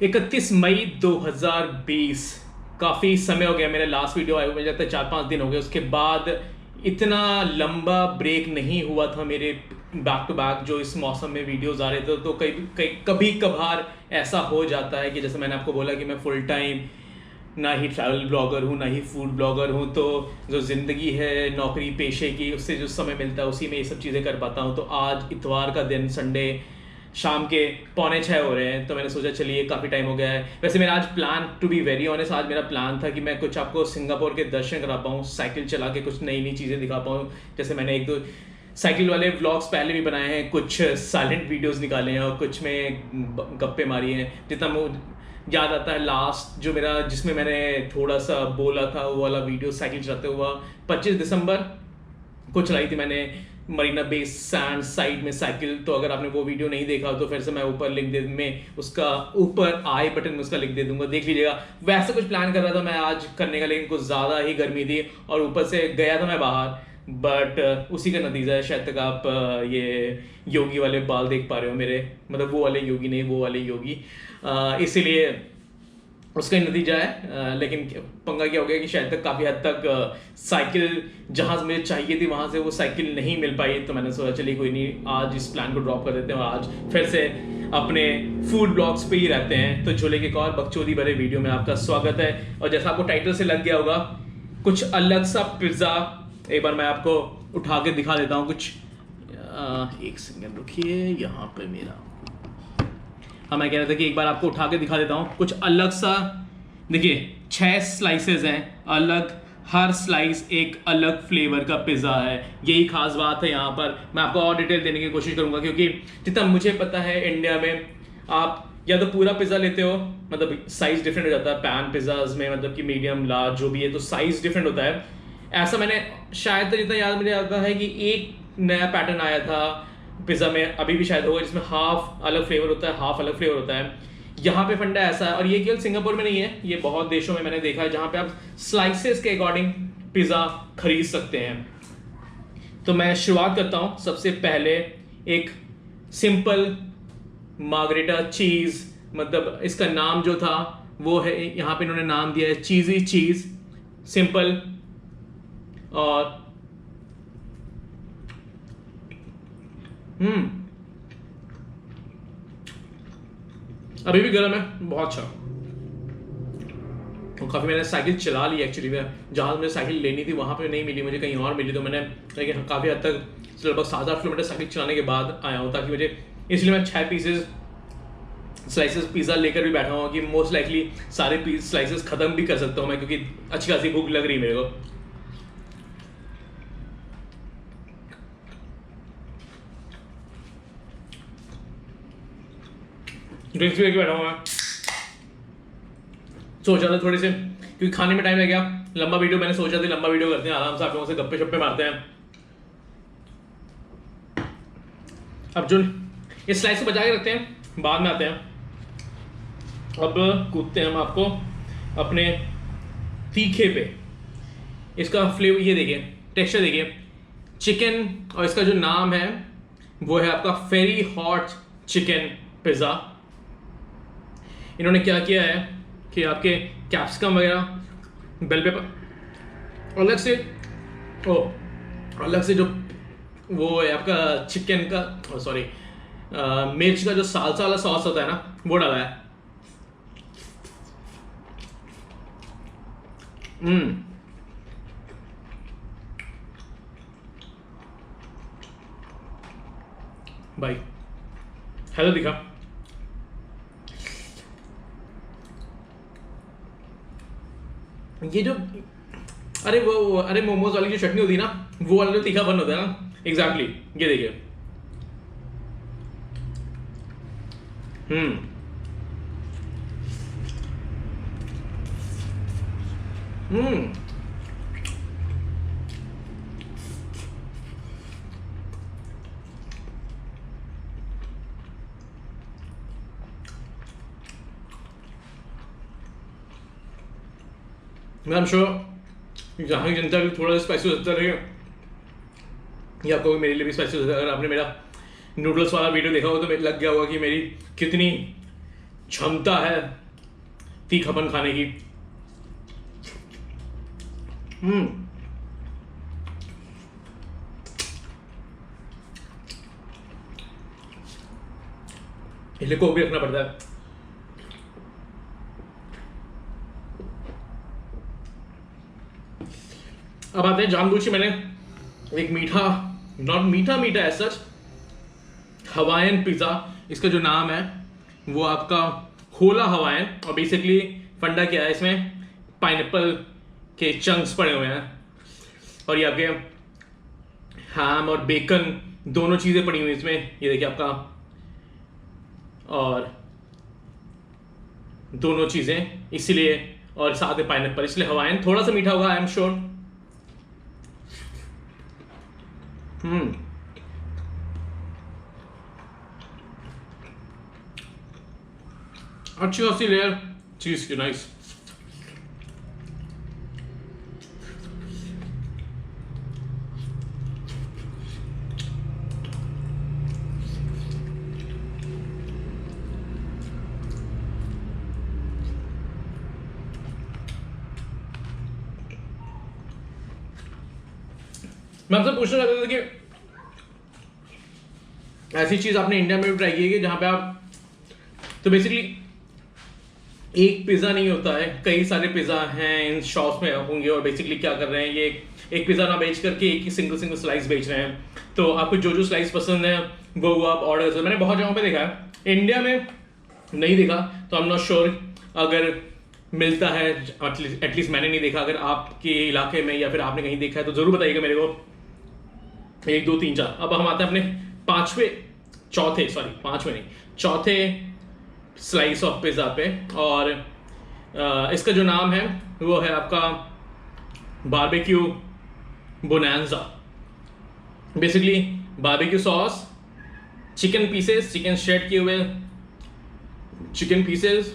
31 मई 2020। काफ़ी समय हो गया, मेरा लास्ट वीडियो आया हुआ मुझे लगता है 4-5 दिन हो गए। उसके बाद इतना लंबा ब्रेक नहीं हुआ था मेरे बैक टू बैक जो इस मौसम में वीडियोस आ रहे थे। तो कभी कभार ऐसा हो जाता है कि जैसे मैंने आपको बोला कि मैं फुल टाइम ना ही ट्रैवल ब्लॉगर हूँ ना ही फूड ब्लॉगर हूँ। तो जो ज़िंदगी है नौकरी पेशे की, उससे जो समय मिलता है उसी में ये सब चीज़ें कर पाता हूँ। तो आज इतवार का दिन, संडे शाम के 5:45 हो रहे हैं, तो मैंने सोचा चलिए काफ़ी टाइम हो गया है। वैसे मेरा आज plan, to be very honest, आज मेरा प्लान था कि मैं कुछ आपको सिंगापुर के दर्शन करा पाऊँ, साइकिल चला के कुछ नई नई चीज़ें दिखा पाऊँ। जैसे मैंने 1-2 साइकिल वाले व्लॉग्स पहले भी बनाए हैं, कुछ साइलेंट वीडियोस निकाले हैं और कुछ में गप्पे मारी हैं। जितना मुझे याद आता है लास्ट जो मेरा, जिसमें मैंने थोड़ा सा बोला था, वो वाला वीडियो साइकिल चलाते हुआ 25 दिसंबर को चलाई थी मैंने मरीना बे सैंड साइड में साइकिल। तो अगर आपने वो वीडियो नहीं देखा तो फिर से मैं ऊपर लिंक दे, में उसका ऊपर आई बटन में उसका लिंक दे दूंगा, देख लीजिएगा। वैसे कुछ प्लान कर रहा था मैं आज करने का, लेकिन कुछ ज़्यादा ही गर्मी थी और ऊपर से गया था मैं बाहर। बट उसी का नतीजा है, शायद तक आप ये योगी वाले बाल देख पा रहे हो मेरे, मतलब वो वाले योगी नहीं, वो वाले योगी, इसीलिए उसका ही नतीजा है। लेकिन पंगा क्या हो गया कि शायद तक काफ़ी हद तक साइकिल जहाँ से मुझे चाहिए थी वहाँ से वो साइकिल नहीं मिल पाई। तो मैंने सोचा चलिए कोई नहीं, आज इस प्लान को ड्रॉप कर देते हैं और आज फिर से अपने फूड ब्लॉग्स पे ही रहते हैं। तो झोले के एक और बकचोदी भरे वीडियो में आपका स्वागत है। और जैसा आपको टाइटल से लग गया होगा, कुछ अलग सा पिज़्ज़ा, एक बार मैं आपको उठा के दिखा देता हूँ कुछ। एक सेकंड रुकिए, यहाँ पे मेरा, हाँ मैं कह रहा था कि एक बार आपको उठा के दिखा देता हूँ कुछ अलग सा। देखिए 6 स्लाइसेस हैं अलग, हर स्लाइस एक अलग फ्लेवर का पिज़्ज़ा है। यही खास बात है यहाँ पर। मैं आपको और डिटेल देने की कोशिश करूँगा, क्योंकि जितना मुझे पता है इंडिया में आप या तो पूरा पिज़्ज़ा लेते हो, मतलब साइज़ डिफरेंट हो जाता है पैन पिज़्ज़ाज में, मतलब कि मीडियम लार्ज जो भी है, तो साइज़ डिफरेंट होता है। ऐसा मैंने शायद जितना याद मुझे आता है कि एक नया पैटर्न आया था पिज़्ज़ा में, अभी भी शायद होगा, जिसमें हाफ अलग फ्लेवर होता है हाफ अलग फ्लेवर होता है। यहाँ पे फंडा ऐसा है, और ये केवल सिंगापुर में नहीं है, ये बहुत देशों में मैंने देखा है जहाँ पे आप स्लाइसेस के अकॉर्डिंग पिज़्ज़ा खरीद सकते हैं। तो मैं शुरुआत करता हूँ सबसे पहले एक सिंपल मार्गरेटा चीज़, मतलब इसका नाम जो था वो है, यहाँ पे इन्होंने नाम दिया है चीज़ी चीज़, सिंपल। और अभी भी गर्म है, बहुत अच्छा। और काफ़ी मैंने साइकिल चला ली एक्चुअली में, जहाँ मुझे साइकिल लेनी थी वहाँ पे नहीं मिली, मुझे कहीं और मिली। तो मैंने, लेकिन काफ़ी हद तक लगभग 7-8 किलोमीटर साइकिल चलाने के बाद आया हूँ, ताकि मुझे, इसलिए मैं 6 पीसेस स्लाइसेस पिज़्ज़ा लेकर भी बैठा हूँ कि मोस्ट लाइकली सारे स्लाइसेस ख़त्म भी कर सकता हूँ मैं, क्योंकि अच्छी खासी भूख लग रही है मेरे को। ड्रिंक्स भी लेके बैठा हूँ मैं, सोचा था थोड़ी से, क्योंकि खाने में टाइम लग गया, लंबा वीडियो, मैंने सोचा था लंबा वीडियो करते हैं, आराम से आप लोगों से गप्पे शप्पे मारते हैं। अब जो इस स्लाइस को बचा के रखते हैं, बाद में आते हैं। अब कूदते हैं हम आपको अपने तीखे पे। इसका फ्लेवर ये देखिए, टेक्सचर देखिए, चिकन, और इसका जो नाम है वो है आपका फेरी हॉट चिकन पिज़्ज़ा। इन्होंने क्या किया है कि आपके कैप्सिकम वगैरह, बेल पेपर अलग से, अलग से जो वो है आपका चिकन का, सॉरी मिर्च का जो सालसा वाला सॉस होता है ना, वो डाला है। भाई हेलो दिखा, ये जो, अरे मोमोज वाली जो चटनी होती है ना, वो वाला जो तीखापन होता है ना, एग्जैक्टली ये देखिए। मैं I'm sure यहाँ की जनता भी थोड़ा स्पाइसी हो सकता है, या आपको मेरे लिए भी स्पाइसी हो सकता है। अगर आपने मेरा नूडल्स वाला वीडियो देखा हो तो मेरे लग गया होगा कि मेरी कितनी क्षमता है तीखापन खाने की। इसलिए कोक भी रखना पड़ता है। अब आते हैं जानबूझ के मैंने एक मीठा, नॉट मीठा मीठा एज सच, हवाईयन पिज़्ज़ा, इसका जो नाम है वो आपका होला हवाईयन। और बेसिकली फंडा क्या है, इसमें पाइनएप्पल के चंक्स पड़े हुए हैं और ये आपके हैम और बेकन दोनों चीज़ें पड़ी हुई इसमें, ये देखिए आपका, और दोनों चीज़ें इसीलिए, और साथ में पाइनएप्पल, इसलिए हवाईयन थोड़ा सा मीठा होगा आई एम श्योर। अच्छी खासी लेयर चीज की, नाइस। मैं आपसे पूछना चाहता था कि ऐसी चीज आपने इंडिया में भी ट्राई की है कि जहां पे आप, तो बेसिकली एक पिज्जा नहीं होता है, कई सारे पिज्जा हैं इन शॉप्स में होंगे, और बेसिकली क्या कर रहे हैं, ये एक पिज्जा ना बेच करके एक ही सिंगल स्लाइस बेच रहे हैं। तो आपको जो जो स्लाइस पसंद है वो आप ऑर्डर कर सकते। मैंने बहुत जगहों पे देखा है, इंडिया में नहीं देखा, तो आई एम नॉट श्योर अगर मिलता है, एटलीस्ट मैंने नहीं देखा। अगर आपके इलाके में या फिर आपने कहीं देखा है तो जरूर बताइएगा मेरे को। 1 2 3 4। अब हम आते हैं अपने चौथे स्लाइस ऑफ पिज़्ज़ा पे, और इसका जो नाम है वो है आपका barbecue bonanza. Basically barbecue sauce, chicken pieces, chicken shred किए हुए चिकन पीसेस,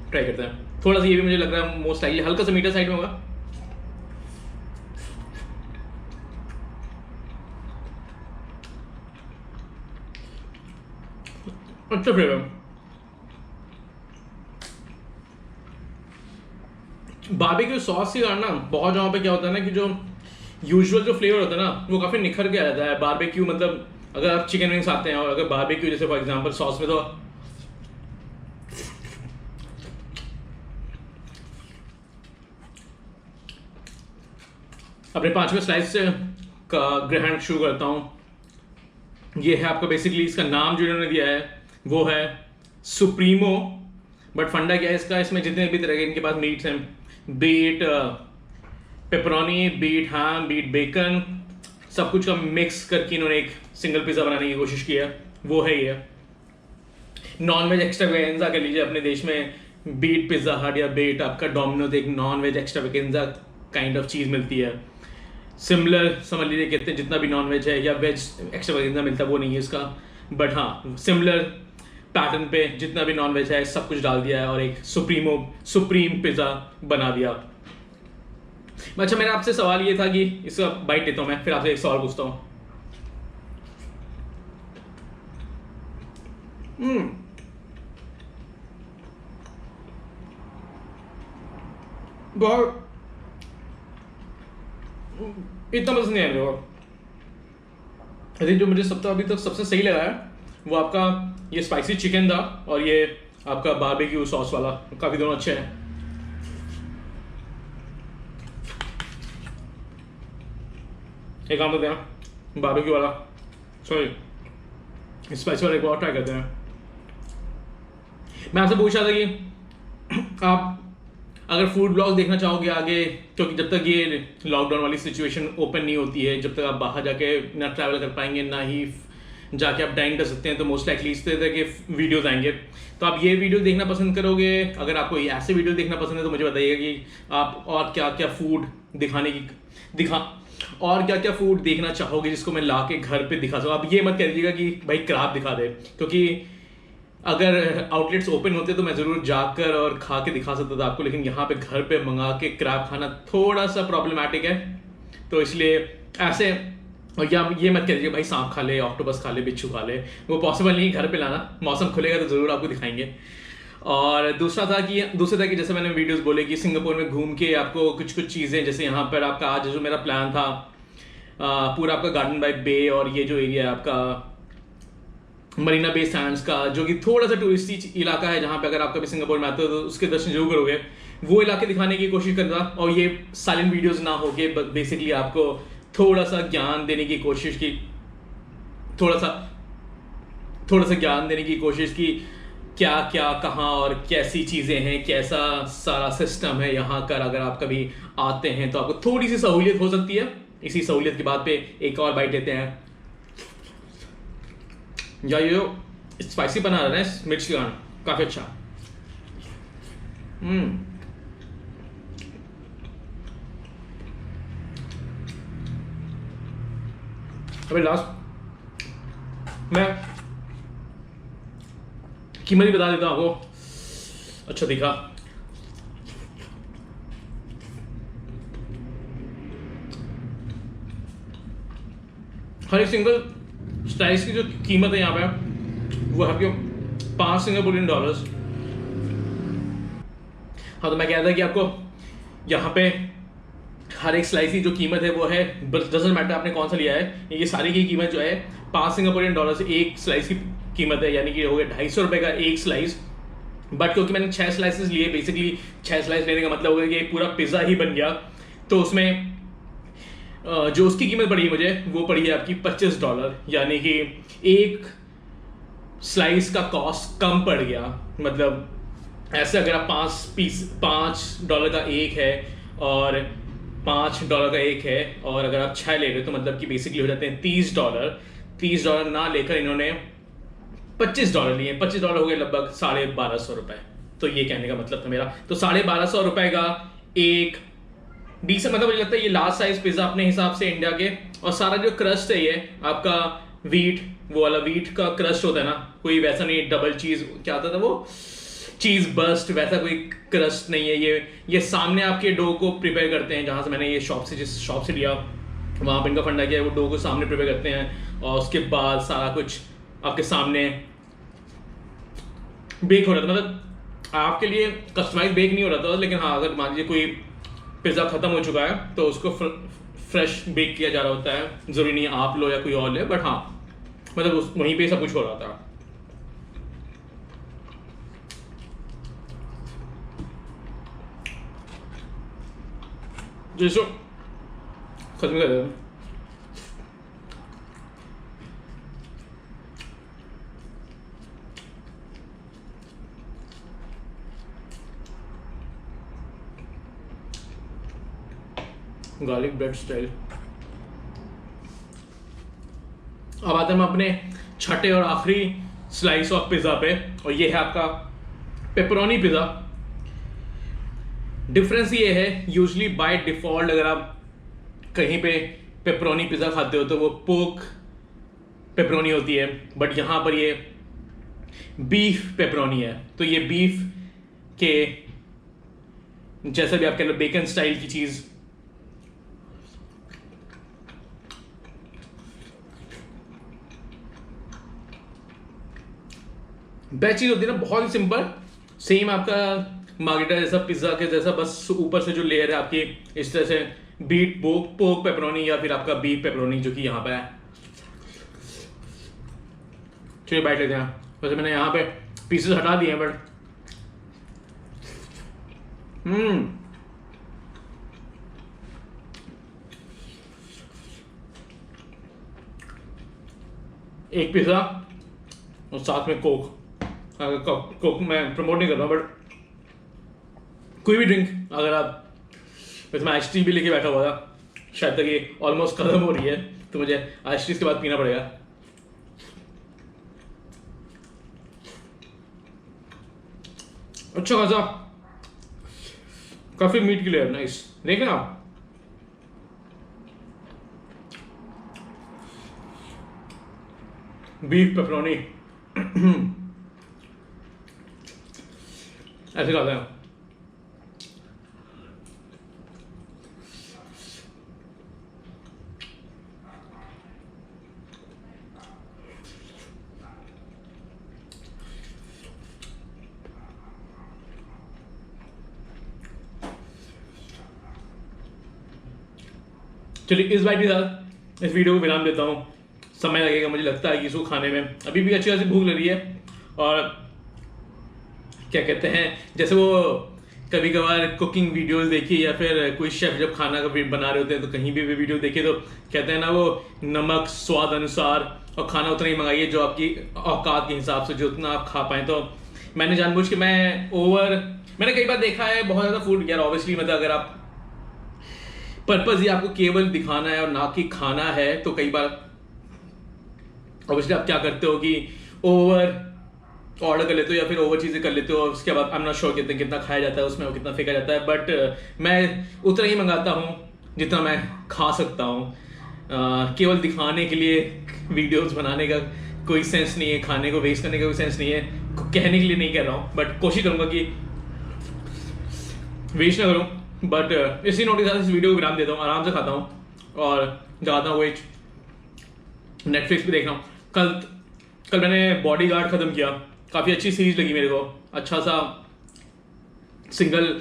ट्राई करते हैं। थोड़ा सा ये भी मुझे लग रहा है मोस्ट लाइकली हल्का सा मीठा साइड में होगा। अच्छा फ्लेवर, बारबेक्यू सॉस के कारण ना बहुत जगहों पे क्या होता है ना कि जो यूजुअल जो फ्लेवर होता है ना वो काफी निखर के आ जाता है। बारबेक्यू मतलब अगर आप चिकन विंग्स आते हैं और अगर बारबेक्यू जैसे फॉर एग्जांपल सॉस में, तो अपने 5वें स्लाइस से का ग्रहण शुरू करता हूँ। ये है आपका, बेसिकली इसका नाम जो इन्होंने दिया है वो है सुप्रीमो। बट फंडा क्या है इसका, इसमें जितने भी तरह के इनके पास मीट्स हैं, बीट पेपरोनी, बीट हैम, बीट बेकन, सब कुछ का मिक्स करके इन्होंने एक सिंगल पिज़्ज़ा बनाने की कोशिश की है, वो है ये। नॉन वेज एक्स्ट्रावेगेंजा कर लीजिए अपने देश में, बीट पिज़्ज़ा हट या बीट आपका डोमिनोज एक non veg extravaganza kind of चीज़ मिलती है। सिमिलर समझ लीजिए, कहते हैं जितना भी नॉन वेज है या वेज एक्स्ट्रावेगेंजा मिलता है वो नहीं है इसका, बट हाँ सिमिलर पैटर्न पे जितना भी नॉन वेज है सब कुछ डाल दिया है और एक सुप्रीम पिज़्ज़ा बना दिया। अच्छा, मेरा आपसे सवाल ये था कि इसका बाइट लेता हूँ मैं, फिर आपसे एक सवाल पूछता हूँ। बहुत इतना पसंद नहीं है मेरे को। आई थिंक जो मुझे अभी तक सबसे सही लगा है वो आपका ये स्पाइसी चिकन था और ये आपका बारबेक्यू सॉस वाला, काफी दोनों अच्छे हैं। एक काम करते हैं, बारबेक्यू वाला सॉरी स्पाइसी वाला एक बार ट्राई करते हैं। मैं आपसे पूछ रहा था कि आप अगर फूड ब्लॉग्स देखना चाहोगे आगे, क्योंकि जब तक ये लॉकडाउन वाली सिचुएशन ओपन नहीं होती है, जब तक आप बाहर जाके ना ट्रैवल कर पाएंगे ना ही जाके आप डाइन कर सकते हैं, तो मोस्ट लाइकली इस तरह के वीडियोस आएंगे। तो आप ये वीडियो देखना पसंद करोगे? अगर आपको ये ऐसे वीडियो देखना पसंद है तो मुझे बताइएगा कि आप और क्या क्या फूड और क्या क्या फूड देखना चाहोगे जिसको मैं ला के घर पे दिखा सकूँ। आप ये मत कह दीजिएगा कि भाई क्रैब दिखा दे, क्योंकि अगर आउटलेट्स ओपन होते तो मैं ज़रूर जाकर और खा के दिखा सकता था आपको, लेकिन यहाँ पे घर पे मंगा के क्रैब खाना थोड़ा सा प्रॉब्लमैटिक है। तो इसलिए ऐसे और या ये मत कह दीजिए भाई सांप खा ले, ऑक्टोपस खा ले, बिच्छू खा ले, वो पॉसिबल नहीं घर पे लाना। मौसम खुलेगा तो ज़रूर आपको दिखाएंगे। और दूसरा था कि जैसे मैंने वीडियोस बोले कि सिंगापुर में घूम के आपको कुछ कुछ चीज़ें, जैसे यहाँ पर आपका आज जो मेरा प्लान था पूरा आपका गार्डन बाय बे और ये जो एरिया है आपका मरीना बे सैंड्स का, जो कि थोड़ा सा टूरिस्टी इलाका है, जहाँ पे अगर आप कभी सिंगापुर में आते हो तो उसके दर्शन जरूर करोगे, वो इलाके दिखाने की कोशिश करता। और ये साइलेंट वीडियोस ना हो के बेसिकली आपको थोड़ा सा ज्ञान देने की कोशिश की, थोड़ा सा ज्ञान देने की कोशिश की, क्या क्या कहाँ और कैसी चीज़ें हैं, कैसा सारा सिस्टम है यहाँ का। अगर आप कभी आते हैं तो आपको थोड़ी सी सहूलियत हो सकती है। इसी सहूलियत की बात पे एक और बाइट लेते हैं। या ये स्पाइसी बना रहा है मिर्च का, काफ़ी अच्छा। अभी लास्ट मैं कीमत ही बता देता हूँ आपको। अच्छा दिखा, हर एक सिंगल स्लाइस की जो कीमत है यहाँ पे वो है कि $5 सिंगापुरियन। हाँ, तो मैं कह रहा था कि आपको यहाँ पे हर एक स्लाइस की जो कीमत है वो है, डजंट मैटर आपने कौन सा लिया है, ये सारी की कीमत जो है $5 सिंगापुरियन एक स्लाइस की कीमत है, यानी कि हो गया ₹250 का एक स्लाइस। बट क्योंकि मैंने 6 स्लाइसेस लिए, बेसिकली 6 स्लाइस लेने का मतलब हो गया कि पूरा पिज़्ज़ा ही बन गया, तो उसमें जो उसकी कीमत पड़ी मुझे वो पड़ी है आपकी $25, यानी कि एक स्लाइस का कॉस्ट कम पड़ गया। मतलब ऐसे अगर आप $5 का एक है और $5 का एक है, और अगर आप 6 ले रहे हो तो मतलब कि बेसिकली हो जाते हैं $30 ना लेकर इन्होंने $25 लिए। $25 हो गए लगभग ₹1250। तो ये कहने का मतलब था मेरा, तो ₹1250 का एक डिसेंट, मतलब मुझे लगता है ये लार्ज साइज पिज्जा अपने हिसाब से इंडिया के। और सारा जो क्रस्ट है ये आपका वीट, वो वाला वीट का क्रस्ट होता है ना, कोई वैसा नहीं डबल चीज क्या आता था वो चीज बस्ट, वैसा कोई क्रस्ट नहीं है। ये सामने आपके डो को प्रिपेयर करते हैं, जहां से मैंने ये जिस शॉप से लिया वहां पर इनका फंडा किया है, वो डो को सामने प्रिपेयर करते हैं और उसके बाद सारा कुछ आपके सामने बेक हो रहा था। मतलब आपके लिए कस्टमाइज बेक नहीं हो रहा था, लेकिन हाँ अगर मान लीजिए कोई पिज़्ज़ा ख़त्म हो चुका है तो उसको फ्रेश बेक किया जा रहा होता है, ज़रूरी नहीं आप लो या कोई और ले, बट हाँ मतलब वहीं पे सब कुछ हो रहा था। जो खत्म कर देते गार्लिक ब्रेड स्टाइल। अब आते हैं हम अपने छठे और आखिरी स्लाइस ऑफ पिज़्ज़ा पे, और ये है आपका पेपरोनी पिज़्ज़ा। डिफरेंस ये है, यूजली बाय डिफॉल्ट अगर आप कहीं पे पेपरोनी पिज़्ज़ा खाते हो तो वो पोक पेपरोनी होती है, बट यहाँ पर ये बीफ पेपरोनी है। तो ये बीफ के जैसा भी आप कह लो बेकन स्टाइल की चीज़, बेस्ट चीज़ होती है ना, बहुत ही सिंपल, सेम आपका मार्गेटा जैसा पिज़्ज़ा के जैसा, बस ऊपर से जो लेयर है आपकी इस तरह से बीट पोक पेपरोनी या फिर आपका बीफ पेपरोनी जो कि यहाँ पे है। चलिए बैठ लेते हैं। वैसे मैंने यहाँ पे पीसेस हटा दिए हैं, बट एक पिज़्ज़ा और साथ में कोक। कोक मैं प्रमोट नहीं कर रहा हूँ, बट कोई भी ड्रिंक अगर आप, वैसे मैं आइस टी भी लेके बैठा हुआ था, शायद तक ये ऑलमोस्ट खत्म हो रही है तो मुझे आइस टी के बाद पीना पड़ेगा। अच्छा खासा काफी मीट के लिए नाइस, देखें आप बीफ पेपरोनी ऐसे खाते हैं। चलिए इस बाइट के साथ इस वीडियो को विराम देता हूँ। समय लगेगा मुझे लगता है कि इसको खाने में, अभी भी अच्छी खासी भूख लग रही है। और क्या कहते हैं, जैसे वो कभी कभार कुकिंग वीडियोस देखिए या फिर कोई शेफ जब खाना का बना रहे होते हैं तो कहीं भी वीडियो देखिए तो कहते हैं ना वो नमक स्वाद अनुसार और खाना उतना ही मंगाइए जो आपकी औकात के हिसाब से, जो उतना आप खा पाएँ। तो मैंने जानबूझ के मैंने कई बार देखा है बहुत ज़्यादा फूड यार, ऑब्वियसली मतलब अगर आप पर्पज ही आपको केवल दिखाना है और ना कि खाना है तो कई बार ऑब्वियसली आप क्या करते हो कि ओवर ऑर्डर कर लेते हो या फिर ओवर चीज़ें कर लेते हो। उसके बाद आई एम नॉट श्योर कितना खाया जाता है उसमें, वो कितना फेंका जाता है, बट मैं उतना ही मंगाता हूँ जितना मैं खा सकता हूँ। केवल दिखाने के लिए वीडियोस बनाने का कोई सेंस नहीं है, खाने को वेस्ट करने का कोई सेंस नहीं है। कहने के लिए नहीं कह रहा हूँ बट कोशिश करूँगा कि वेस्ट ना करूँ। बट इसी नोट के साथ इस वीडियो को विराम देता हूँ, आराम से खाता हूँ और जाता हूँ वेट नेटफ्लिक्स पे देख रहा हूँ। कल मैंने बॉडीगार्ड ख़त्म किया, काफ़ी अच्छी सीरीज लगी मेरे को। अच्छा सा सिंगल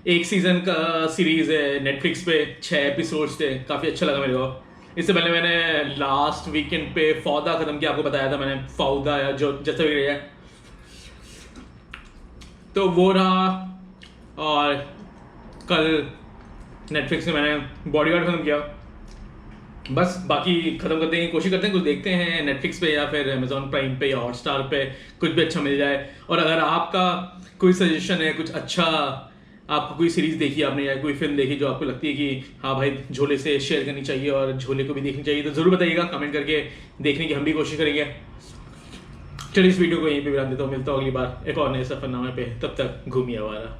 एक सीज़न का सीरीज़ है, नेटफ्लिक्स पे 6 एपिसोड्स थे, काफ़ी अच्छा लगा मेरे को। इससे पहले मैंने लास्ट वीकेंड पे फौदा ख़त्म किया, आपको बताया था मैंने, फौदा या जो जैसा भी है तो वो रहा। और कल नेटफ्लिक्स में मैंने बॉडीगार्ड ख़त्म किया। बस बाकी ख़त्म करने की कोशिश करते हैं, कुछ देखते हैं नेटफ्लिक्स पे या फिर अमेजॉन प्राइम पे या हॉटस्टार पे कुछ भी अच्छा मिल जाए। और अगर आपका कोई सजेशन है, कुछ अच्छा आपको कोई सीरीज़ देखी आपने या कोई फिल्म देखी जो आपको लगती है कि हाँ भाई झोले से शेयर करनी चाहिए और झोले को भी देखनी चाहिए, तो ज़रूर बताइएगा कमेंट करके, देखने की हम भी कोशिश करेंगे। चलिए इस वीडियो को यहीं पे विराम देता हूँ, मिलता हूँ अगली बार एक और नए सफरनामे पे, तब तक घूमिए आवारा।